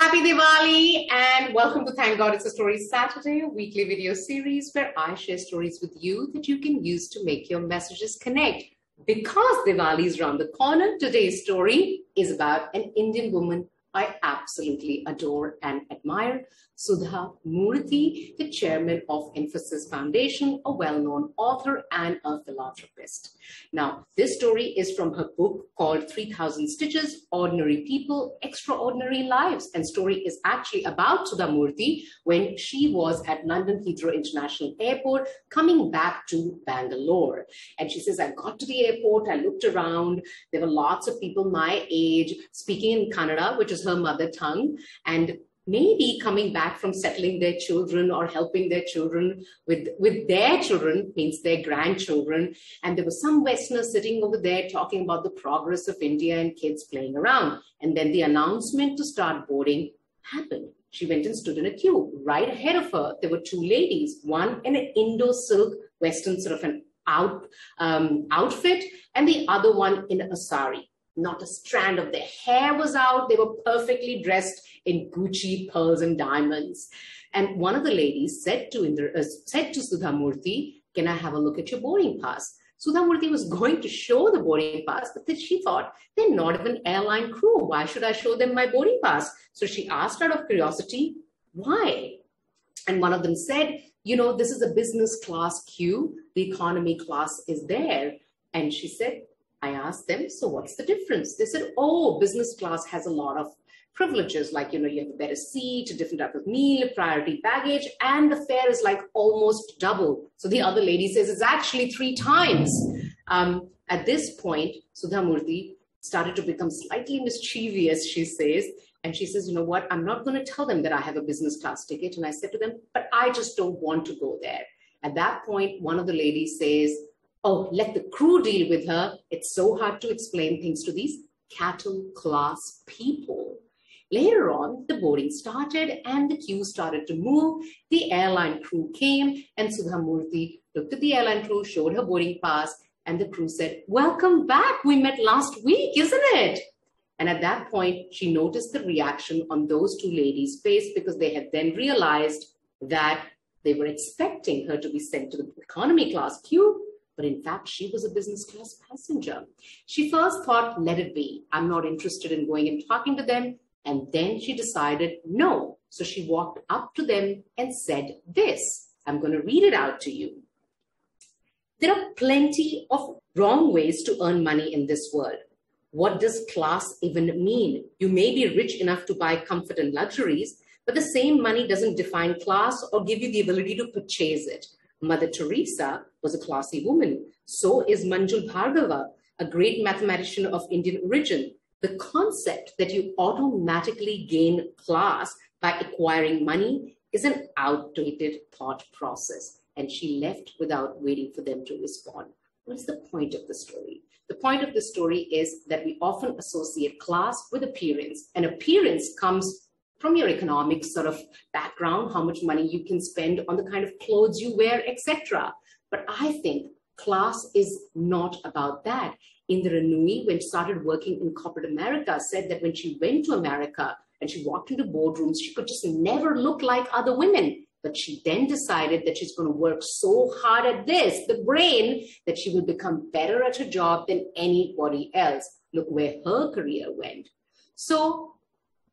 Happy Diwali and welcome to Thank God It's a Story Saturday, a weekly video series where I share stories with you that you can use to make your messages connect. Because Diwali is around the corner, today's story is about an Indian woman I absolutely adore and admire, Sudha Murthy, the chairman of Infosys Foundation, a well-known author and a philanthropist. Now, this story is from her book called 3000 Stitches, Ordinary People, Extraordinary Lives. And story is actually about Sudha Murthy when she was at London Heathrow International Airport coming back to Bangalore. And she says, I got to the airport, I looked around, there were lots of people my age speaking in Kannada, which is her mother tongue, and maybe coming back from settling their children or helping their children with their children, means their grandchildren. And there was some Westerners sitting over there talking about the progress of India and kids playing around. And then the announcement to start boarding happened. She went and stood in a queue. Right ahead of her, there were two ladies, one in an Indo-silk Western sort of an outfit, and the other one in a sari. Not a strand of their hair was out. They were perfectly dressed in Gucci, pearls, and diamonds. And one of the ladies said to Sudha Murthy, can I have a look at your boarding pass? Sudha Murthy was going to show the boarding pass, but then she thought, they're not even airline crew. Why should I show them my boarding pass? So she asked out of curiosity, why? And one of them said, you know, this is a business class queue. The economy class is there. And she said, I asked them, so what's the difference? They said, oh, business class has a lot of privileges, like, you know, you have a better seat, a different type of meal, priority baggage, and the fare is like almost double. So the other lady says it's actually 3 times. At this point, Sudha Murthy started to become slightly mischievous, she says, and she says, you know what, I'm not going to tell them that I have a business class ticket. And I said to them, but I just don't want to go there. At that point, one of the ladies says, oh, let the crew deal with her. It's so hard to explain things to these cattle class people. Later on, the boarding started and the queue started to move. The airline crew came and Sudha Murthy looked at the airline crew, showed her boarding pass, and the crew said, welcome back. We met last week, isn't it? And at that point, she noticed the reaction on those two ladies' face because they had then realized that they were expecting her to be sent to the economy class queue. But in fact, she was a business class passenger. She first thought, let it be. I'm not interested in going and talking to them. And then she decided, no. So she walked up to them and said this. I'm going to read it out to you. There are plenty of wrong ways to earn money in this world. What does class even mean? You may be rich enough to buy comfort and luxuries, but the same money doesn't define class or give you the ability to purchase it. Mother Teresa was a classy woman. So is Manjul Bhargava, a great mathematician of Indian origin. The concept that you automatically gain class by acquiring money is an outdated thought process. And she left without waiting for them to respond. What is the point of the story? The point of the story is that we often associate class with appearance, and appearance comes from your economic sort of background, how much money you can spend on the kind of clothes you wear, etc. But I think class is not about that. Indra Nui, when she started working in corporate America, said that when she went to America and she walked into boardrooms, she could just never look like other women. But she then decided that she's going to work so hard at this, the brain, that she will become better at her job than anybody else. Look where her career went. So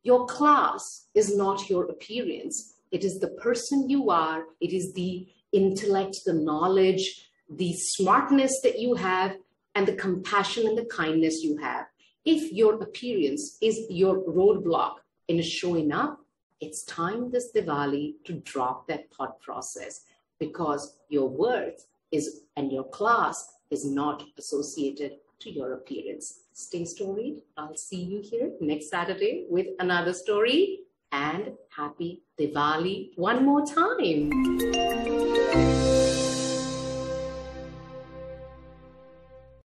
your class is not your appearance. It is the person you are. It is the intellect, the knowledge, the smartness that you have, and the compassion and the kindness you have. If your appearance is your roadblock in showing up, it's time this Diwali to drop that thought process, because your worth is and your class is not associated to your appearance. Stay storied. I'll see you here next Saturday with another story, and happy Diwali one more time.